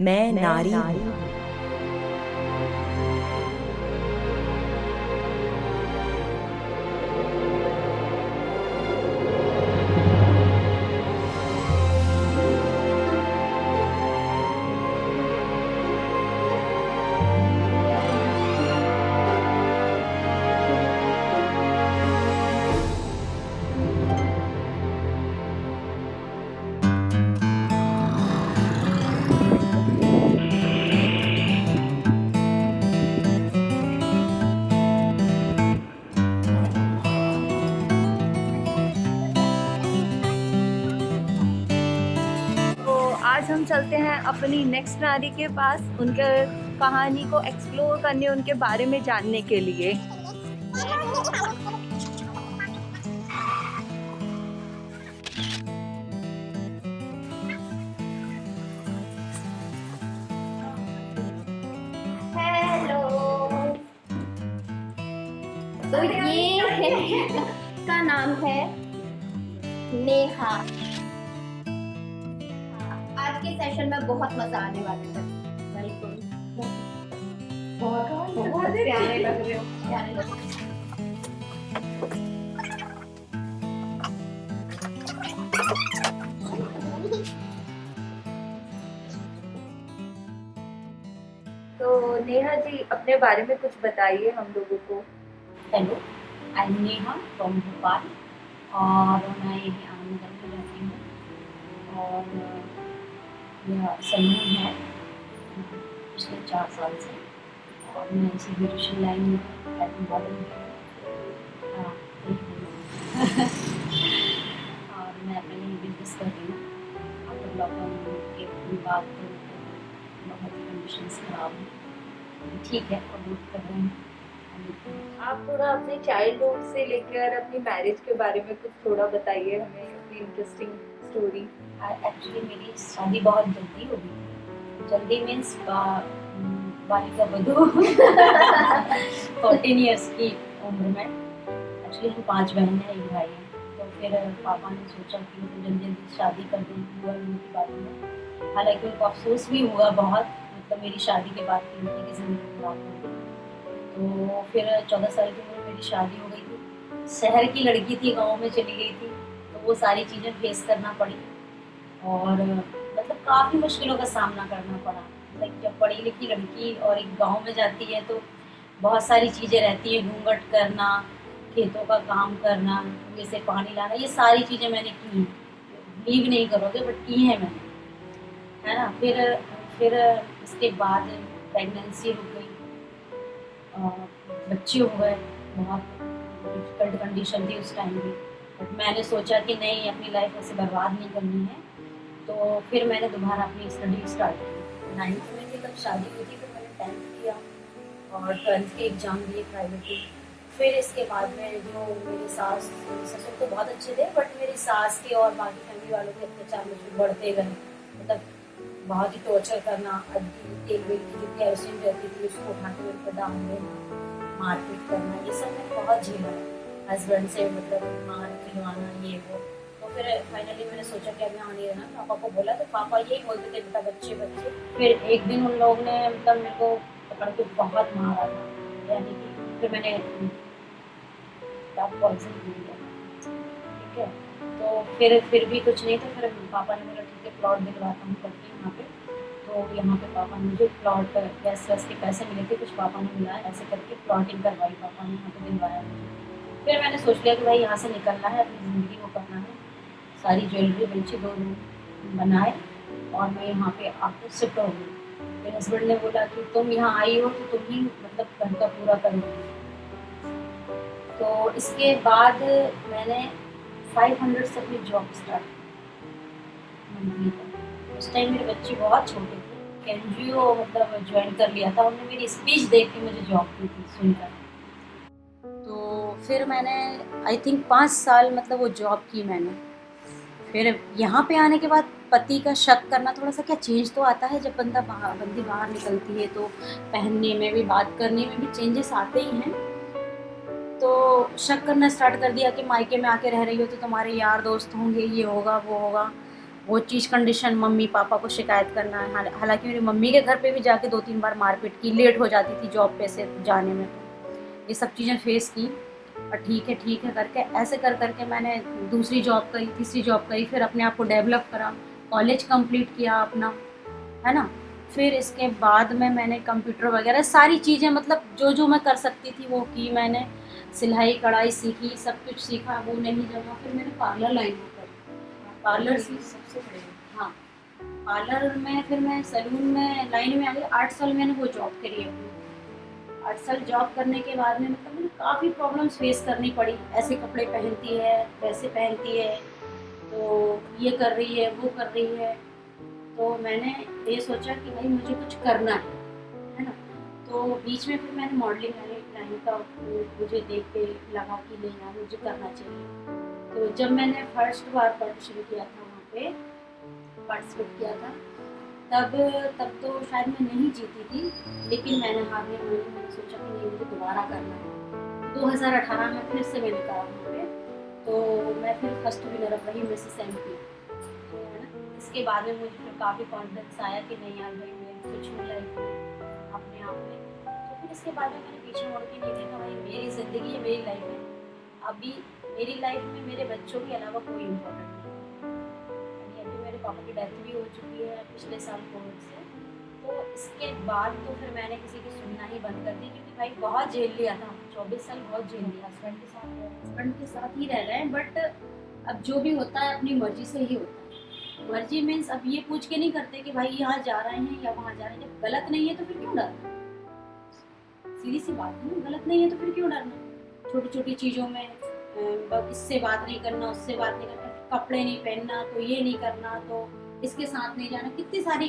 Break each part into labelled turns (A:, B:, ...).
A: मैं नारी हूँ।
B: तो आज हम चलते हैं अपनी नेक्स्ट नारी के पास, उनके कहानी को एक्सप्लोर करने, उनके बारे में जानने के लिए। हेलो।
C: तो ये है का नाम है नेहा। आज के सेशन में बहुत मजा आने वाला है। बिल्कुल बहुत बहुत प्यारे लग रहे हो, प्यारे लग रहे हो।
B: तो नेहा जी, अपने बारे में कुछ बताइए हम लोगों को।
D: Hello, I am Neha from Bhopal और मैं यही आनंदगढ़ में रहती हूँ और मेरा सलून है पिछले 4 साल से और मैं इसी ब्यूटिशियन लाइन में पैटर्न मॉडल हाँ और मैं अपने लिए बिजनेस कर रही हूँ। आफ्टर लॉकडाउन के बाद तो बहुत ही कंडीशंस खराब हैं, ठीक है और वेट कर रहे हैं।
B: आप थोड़ा अपने चाइल्डहुड से लेकर अपनी मैरिज के बारे में कुछ थोड़ा बताइए हमें, अपनी इंटरेस्टिंग स्टोरी।
D: एक्चुअली मेरी शादी बहुत जल्दी हो गई थी। जल्दी मीन्स बालिका वधू 14 ईयर्स की उम्र में। एक्चुअली हम 5 बहन हैं, एक भाई है। तो फिर पापा ने सोचा कि मतलब जल्दी जल्दी शादी कर दें हुआ उनकी बातों में। हालांकि उनको अफसोस भी हुआ बहुत, मतलब मेरी शादी के बाद की उनकी ज़िंदगी खराब हो गई। तो फिर 14 साल की उम्र में मेरी शादी हो गई थी। शहर की लड़की थी, गांव में चली गई थी, तो वो सारी चीज़ें फेस करना पड़ी और मतलब काफ़ी मुश्किलों का सामना करना पड़ा। लाइक जब पढ़ी लिखी लड़की और एक गांव में जाती है तो बहुत सारी चीज़ें रहती हैं, घूंघट करना, खेतों का काम करना, कुएं से पानी लाना, ये सारी चीज़ें मैंने की हैं। बिलीव नहीं करोगे बट की हैं मैंने, है ना। फिर इसके बाद प्रेगनेंसी हो गई, बच्चे हो गए। बहुत डिफिकल्ट कंडीशन थी उस टाइम भी, बट मैंने सोचा कि नहीं, अपनी लाइफ ऐसे बर्बाद नहीं करनी है। तो फिर मैंने दोबारा अपनी स्टडी स्टार्ट की। 9th में थी तब शादी हुई थी, फिर मैंने 10th किया और 12th के एग्ज़ाम दिए प्राइवेटली। फिर इसके बाद में जो मेरे सास ससुर तो बहुत अच्छे थे, बट मेरी सास के और बाकी फैमिली वालों के अत्याचार मुझ पर बढ़ते गए। मतलब बहुत ही टॉर्चर करना, अड्डी तेल वेल की जो केरोसिन रहती थी उसको उठा के मेरे पर डाल देना, मारपीट करना, ये सब मैंने बहुत झेला है। हस्बैंड से मतलब मार खिलवाना, ये वो। तो फिर फाइनली मैंने सोचा कि अब यहाँ नहीं रहना। पापा को बोला तो पापा यही बोलते थे, बेटा बच्चे बच्चे। फिर एक दिन उन लोगों ने मतलब मेरे को पकड़ के बहुत मारा था, यानी कि फिर मैंने पॉइजन पी लिया, ठीक है। तो फिर भी कुछ नहीं, तो फिर पापा ने बोला ठीक है प्लॉट दिलवाता हूँ करके यहाँ पे। तो यहाँ पे पापा ने मुझे प्लॉट गैस वैस के पैसे मिले थे, कुछ पापा ने मिला, ऐसे करके प्लॉटिंग करवाई पापा ने, यहाँ पे दिलवाया मुझे। फिर मैंने सोच लिया कि भाई यहाँ से निकलना है, अपनी ज़िंदगी को करना है। सारी ज्वेलरी बेची, 2 रूम बनाए और मैं यहाँ पे आके शिफ्ट हो गई। फिर हस्बैंड ने बोला कि तुम यहाँ आई हो तो तुम ही मतलब घर का पूरा करोगी। तो इसके बाद मैंने 500 से अपनी जॉब स्टार्ट की मंथली का। उस टाइम मेरे बच्चे बहुत छोटे थे, एनजीओ मतलब ज्वाइन कर लिया था उन्होंने, मेरी स्पीच देख के मुझे जॉब की थी सुनकर। तो फिर मैंने आई थिंक 5 साल मतलब वो जॉब की मैंने। फिर यहाँ पे आने के बाद पति का शक करना, थोड़ा सा क्या चेंज तो आता है जब बंदी बाहर निकलती है, तो पहनने में भी, बात करने में भी चेंजेस आते ही हैं। तो शक करना स्टार्ट कर दिया कि मायके में आके रह रही हो तो तुम्हारे यार दोस्त होंगे, ये होगा वो होगा। वो चीज़ कंडीशन मम्मी पापा को शिकायत करना है। हालांकि मेरी मम्मी के घर पे भी जाके 2-3 बार मारपीट की, लेट हो जाती थी जॉब पे से जाने में, तो ये सब चीज़ें फेस की। और ठीक है करके ऐसे कर करके मैंने दूसरी जॉब करी, तीसरी जॉब करी, फिर अपने आप को डेवलप करा, कॉलेज कंप्लीट किया अपना, है ना। फिर इसके बाद में मैंने कंप्यूटर वगैरह सारी चीज़ें मतलब जो जो मैं कर सकती थी वो की मैंने। सिलाई कढ़ाई सीखी, सब कुछ सीखा, वो नहीं जमा फिर मैंने पार्लर लाइन में करी, पार्लर सीख सबसे बड़े, हाँ पार्लर में फिर मैं सैलून में लाइन में आ गई। 8 साल मैंने वो जॉब करी है अपनी। 8 साल जॉब करने के बाद में मतलब मुझे काफ़ी प्रॉब्लम्स फेस करनी पड़ी। ऐसे कपड़े पहनती है, वैसे पहनती है, तो ये कर रही है, वो कर रही है। तो मैंने ये सोचा कि भाई मुझे कुछ करना है ना। तो बीच में फिर मैंने मॉडलिंग लाइन का मुझे देख के लगा कि नहीं यार मुझे करना चाहिए। तो जब मैंने फर्स्ट बार पार्टिसिपेट किया था वहाँ पे पार्टिसिपेट किया था, तब तो शायद मैं नहीं जीती थी, लेकिन मैंने हार नहीं मानी। मैंने सोचा कि नहीं मुझे दोबारा करना है। 2018 में फिर से मैंने कहा वहाँ पे, तो मैं फिर फर्स्ट विनर रही मिसेस MP, है ना। इसके बाद में मुझे फिर काफ़ी कॉन्फिडेंस आया कि नहीं यार भाई मैं कुछ हूँ लाइफ में अपने आप में। तो फिर इसके बाद में मैंने पीछे मुड़ के नहीं देखा, भाई मेरी ज़िंदगी है, मेरी लाइफ है। अभी मेरी लाइफ में मेरे बच्चों के अलावा कोई इम्पोर्टेंट नहीं है। अभी मेरे पापा की डेथ भी हो चुकी है पिछले साल कोविड से। तो इसके बाद तो फिर मैंने किसी की सुनना ही बंद कर दी, क्योंकि भाई बहुत झेल लिया था। 24 साल बहुत झेल लिया। हस्बैंड के साथ ही रह रहे हैं, बट अब जो भी होता है अपनी मर्जी से ही होता है। मर्जी मीन्स अब ये पूछ के नहीं करते कि भाई यहाँ जा रहे हैं या वहाँ जा रहे हैं। जब गलत नहीं है तो फिर क्यों डरना, सीधी सी बात है ना। गलत नहीं है तो फिर क्यों डरना। छोटी छोटी चीज़ों में इससे बात नहीं करना, उससे बात नहीं करना, कपड़े नहीं पहनना, तो ये नहीं करना, तो इसके साथ नहीं जाना, कितनी सारी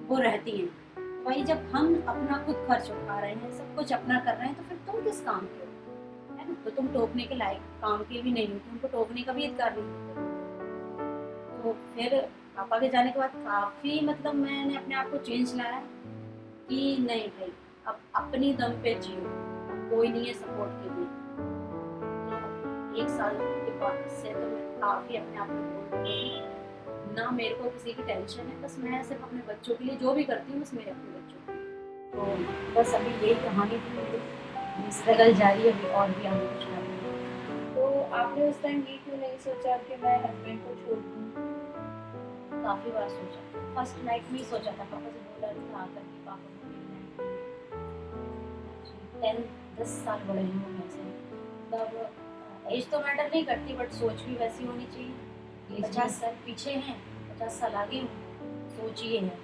D: वो रहती हैं। तो भाई जब हम अपना खुद खर्च उठा रहे हैं, सब कुछ अपना कर रहे हैं, तो फिर तुम किस काम के हो, है ना। तो तुम टोकने के लायक काम के भी नहीं हो, तुमको टोकने का भी अधिकार नहीं होता। तो फिर पापा के जाने के बाद काफ़ी मतलब मैंने अपने आप को चेंज लाया कि नहीं भाई अब अपनी दम पे जियो, अब कोई नहीं है सपोर्ट के लिए। तो 1 साल के बाद से तो मैं काफ़ी अपने आप को बोल रही हूँ, ना मेरे को किसी की टेंशन है, बस मैं सिर्फ अपने बच्चों के लिए जो भी करती हूँ बस मेरे अपने बच्चों के लिए। तो बस अभी यही कहानी थी मेरी, स्ट्रगल जारी है अभी और भी आगे कुछ नहीं।
B: तो आपने उस टाइम ये क्यों नहीं सोचा कि मैं हस्बैंड को छोड़ दूँ?
D: काफ़ी बार सोचा, फर्स्ट नाइट में ही सोचा था। पापा से बोला था आकर कि पापा को मिलना है। 10 साल बड़े हैं वो मेरे से, तब एज तो मैटर नहीं करती, बट सोच भी वैसी होनी चाहिए। 50 साल पीछे हैं, 50 साल आगे हूँ, सोच ये है।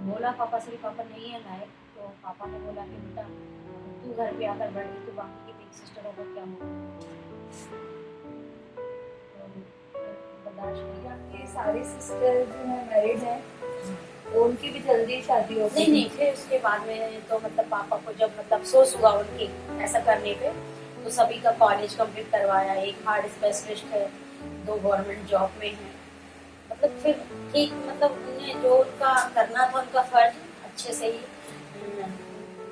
D: बोला पापा से कि पापा नहीं है लायक, तो पापा ने बोला कि बेटा तू घर पे आकर बैठ, तू बाकी की बिग सिस्टर होकर क्या होगा। बर्दाश्त किया।
B: ये सारी सिस्टर जो है मैरिड हैं, तो उनकी भी जल्दी शादी हो गई?
D: नहीं फिर उसके बाद में तो मतलब पापा को जब मतलब अफसोस हुआ उनके ऐसा करने पे, तो सभी का कॉलेज कंप्लीट करवाया। एक हार्ट स्पेशलिस्ट है, 2 गवर्नमेंट जॉब में है। मतलब फिर ठीक मतलब उन्हें जो उनका करना था उनका फर्ज अच्छे से ही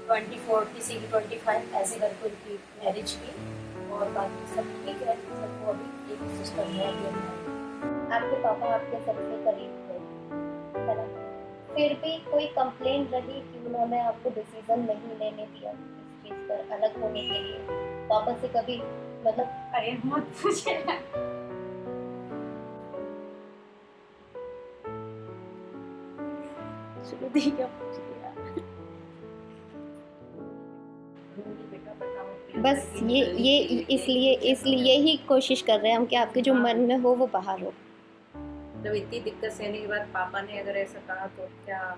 D: 24 किसी की 25 ऐसे करके उनकी मैरिज की, और बाकी सब ठीक है। सबको अभी एक सिस्टर है अभी।
C: आपके पापा आपके सबसे करीब थे, है ना। फिर भी कोई कंप्लेंट रही कि उन्होंने आपको डिसीजन नहीं लेने दिया इस चीज पर अलग होने के लिए? पापा से कभी मतलब
D: अरे मत पूछे।
C: बस ये इसलिए ही कोशिश कर रहे हैं हम कि आपके जो मन में हो वो बाहर हो।
D: जब इतनी दिक्कत सहने के बाद पापा ने अगर ऐसा कहा तो क्या।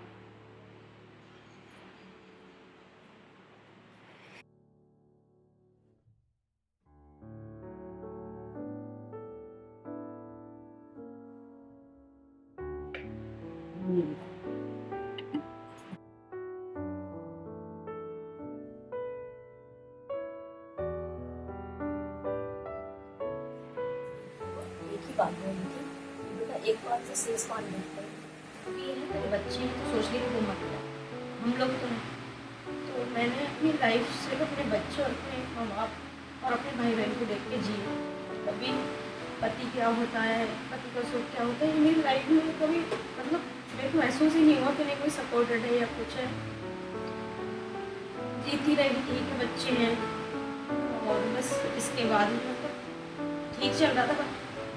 D: एक ही बात बोली थी, बेटा एक बात से शेष पान नहीं करें, क्योंकि ये तेरे बच्चे हैं तो सोच लेगी वो मत कर, हम लोग तो हैं। तो मैंने अपनी लाइफ सिर्फ अपने बच्चे और अपने माँ बाप और अपने भाई बहन को देख के जी। कभी पति क्या होता है, पति का सुख क्या होता है, ये मेरी लाइफ में कभी मतलब मेरे को महसूस ही नहीं हुआ कि नहीं कोई सपोर्टेड है या कुछ है। जीती रही, ठीक है, बच्चे हैं, और बस इसके बाद में मतलब ठीक चल रहा था। पर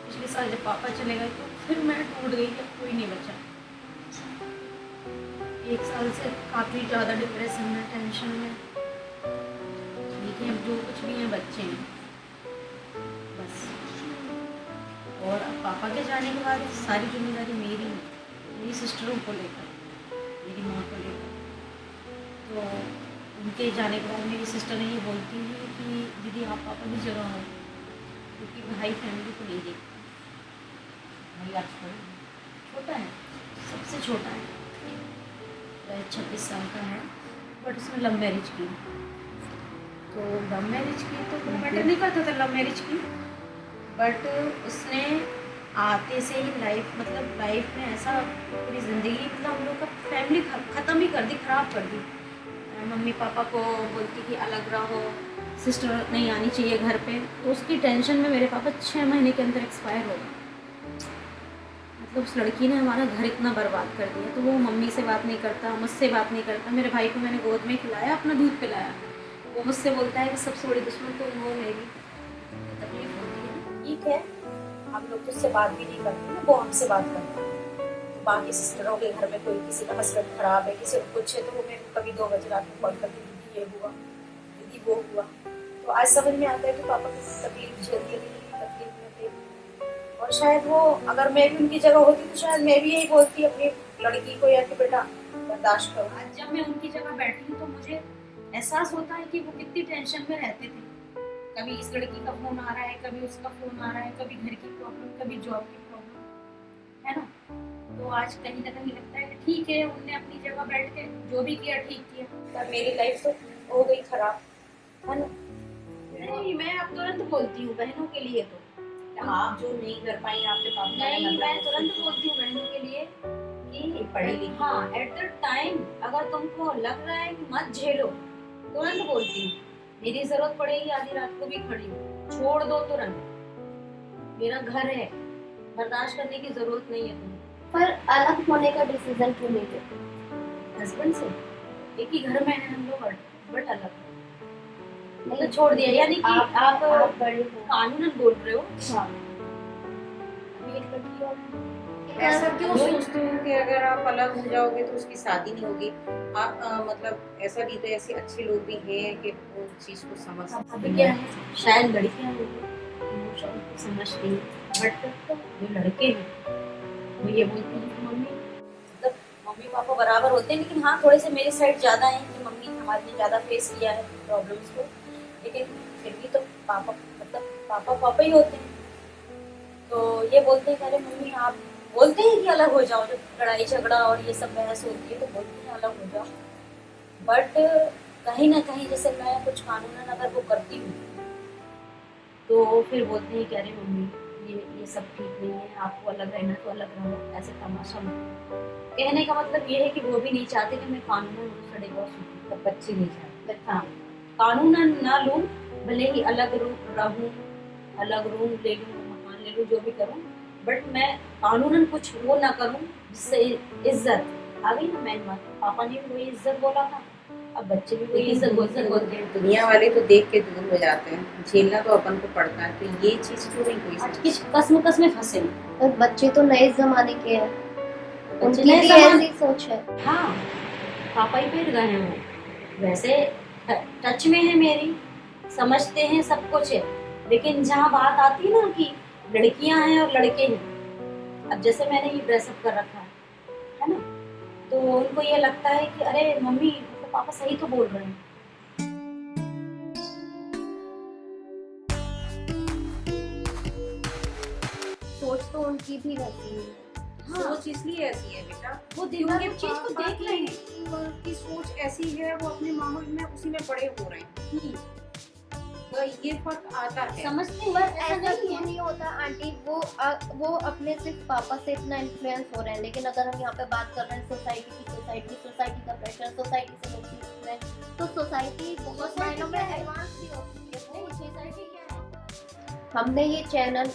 D: पिछले साल जब पापा चले गए तो फिर मैं टूट गई कि अब कोई नहीं बचा। 1 साल से काफ़ी ज़्यादा डिप्रेशन में, टेंशन में। ठीक है, अब जो कुछ भी है बच्चे हैं बस। और अब पापा के जाने के बाद सारी जिम्मेदारी मेरी है, मेरी सिस्टरों को लेकर, मेरी माँ को लेकर। तो उनके जाने के बाद मेरी सिस्टर ये बोलती है कि दीदी आप पापा की जगह हो, क्योंकि भाई फैमिली को नहीं देखता। भाई आज छोटा है, सबसे छोटा है, 26 साल का है, बट उसने लव मैरिज की। तो लव मैरिज की तो कोई मैटर नहीं करता था लव मैरिज की, बट उसने आते से ही लाइफ में ऐसा पूरी ज़िंदगी मतलब हम लोग का फैमिली ख़त्म ही कर दी, ख़राब कर दी। मम्मी पापा को बोलती कि अलग रहो, सिस्टर नहीं आनी चाहिए घर पे, तो उसकी टेंशन में मेरे पापा 6 महीने के अंदर एक्सपायर हो गए। मतलब उस लड़की ने हमारा घर इतना बर्बाद कर दिया। तो वो मम्मी से बात नहीं करता, मुझसे बात नहीं करता। मेरे भाई को मैंने गोद में खिलाया, अपना दूध पिलाया, वो मुझसे बोलता है कि सबसे बड़ी दुश्मन तुम हो मेरी। तकलीफ होती है, ठीक है, हम लोग तो उससे बात भी नहीं करते ना, वो हमसे बात करता है। तो बाकी सिस्टरों के घर में कोई किसी का हस्बैंड खराब है, किसी को कुछ है, तो वो मेरे को कभी 2 बजे रात में कॉल करती, दीदी ये हुआ, दीदी वो हुआ। तो आज समझ में आता है कि पापा की तकलीफ झेलती है, तकलीफ में थे। और शायद वो, अगर मैं भी उनकी जगह होती तो शायद मैं भी यही बोलती अपनी लड़की को, या कि बेटा बर्दाश्त करो। आज जब मैं उनकी जगह बैठी हूँ तो मुझे एहसास होता है कि वो कितनी टेंशन में रहते थे। कभी इस लड़की का फ़ोन आ रहा है, कभी उसका फ़ोन आ रहा है, कभी घर की प्रॉब्लम, कभी जॉब की प्रॉब्लम, है ना। तो आज कहीं ना कहीं लगता है कि ठीक है, उनने अपनी जगह बैठ के जो भी किया ठीक किया, पर मेरी लाइफ तो हो गई खराब, है ना। नहीं, मैं अब तुरंत बोलती हूँ बहनों के लिए। तो आप जो नहीं कर पाई आपके पापा, नहीं, मैं तुरंत बोलती हूँ बहनों के लिए कि पढ़ी लिखी, हाँ, एट द टाइम अगर तुमको लग रहा है कि मत झेलो, तुरंत बोलती हूँ। मेरी जरूरत पड़ेगी आधी रात को भी खड़ी हूँ, छोड़ दो तुरंत, मेरा घर है, बर्दाश्त करने की जरूरत नहीं है तुम्हें।
C: पर अलग होने का डिसीजन क्यों नहीं लेते?
D: हस्बैंड से एक ही घर में है हम लोग, बट अलग, मतलब छोड़ दिया। यानी कि आप
C: बड़े हो,
D: कानूनन बोल रहे हो।
C: हाँ।
A: ऐसा क्यों सोचते हो कि अगर आप अलग हो जाओगे तो उसकी शादी नहीं होगी? आप मतलब ऐसा भी तो ऐसे अच्छे लोग भी हैं कि वो चीज को समझ
D: अभी क्या है, शायद लड़कियां इमोशन को समझती हैं, बट जो लड़के हैं वो ये बोलते हैं कि मम्मी, मतलब मम्मी पापा बराबर होते हैं, लेकिन हाँ थोड़े से मेरे साइड ज़्यादा हैं कि मम्मी हमारे ने ज़्यादा फेस किया है प्रॉब्लम्स को, लेकिन फिर भी तो पापा मतलब पापा ही होते हैं। तो ये बोलते हैं कि अरे मम्मी, आप बोलते हैं कि अलग हो जाओ, जब लड़ाई झगड़ा और ये सब बहस होती है तो बोलते हैं अलग हो जाओ, बट कहीं ना कहीं जैसे मैं कुछ कानूनन अगर वो करती हूँ तो फिर बोलते हैं कि अरे मम्मी ये सब ठीक नहीं है, आपको अलग रहना तो अलग रहो, ऐसे तमाशा मत। कहने का मतलब ये है कि वो भी नहीं चाहते कि मैं कानूनन उससे डिवोर्स लूँ,
A: तो बच्चे नहीं चाहते।
D: हाँ, कानूनन ना लूँ, भले ही अलग रहूँ, अलग रूम ले लूँ, मकान ले लूँ, जो भी करूँ, बट मैं कानूनन कुछ वो ना करूँ जिससे इज्जत आ गई ना। मैन बात, पापा ने भी वही इज्जत बोला था, अब बच्चे भी वही इज्जत बोलते हैं।
A: दुनिया वाले तो देख के दूर हो जाते हैं, झेलना तो अपन को पड़ता है, तो ये चीज क्यों नहीं कोई
D: आज किस कसम में फंसे हैं।
C: पर बच्चे तो नए जमाने के हैं,
D: बच्चे
C: उनकी
D: नए
C: भी
D: जमाने-
C: ऐसी सोच है।
D: हाँ, पापा ही फिर गए हैं वो, वैसे टच में है मेरी, समझते हैं सब कुछ है, लेकिन जहाँ बात आती है ना कि लड़कियां हैं और लड़के हैं, अब जैसे मैंने ये ड्रेसअप कर रखा है ना, तो उनको ये लगता है कि अरे मम्मी, तो पापा सही तो बोल रहे हैं।
C: सोच तो उनकी भी वैसी है।
D: हाँ,
A: सोच इसलिए ऐसी है बेटा,
D: वो दिमागी चीज को देख रहे हैं।
A: की सोच ऐसी है, वो अपने माहौल में उसी में बड़े हो रहे हैं, तो ये फर्क आता है।
D: समझते
C: पर
D: हैं
C: ऐसा क्यों नहीं होता आंटी, वो अपने सिर्फ पापा से इतना इन्फ्लुएंस हो रहे हैं, लेकिन अगर हम यहाँ पे बात कर रहे हैं सोसाइटी का प्रेशर, सोसाइटी से लोग सीखते हैं, तो सोसाइटी बहुत मायनों में एडवांस भी हो चुकी है। सोसाइटी क्या है? हमने ये चैनल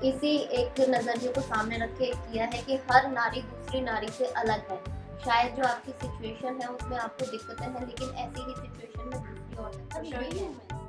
C: इसी एक नजरिए को सामने रख के किया है कि हर नारी दूसरी नारी से अलग है। शायद जो आपकी सिचुएशन है उसमें आपको दिक्कतें हैं, लेकिन ऐसी ही सिचुएशन में दूसरी औरतें भी है।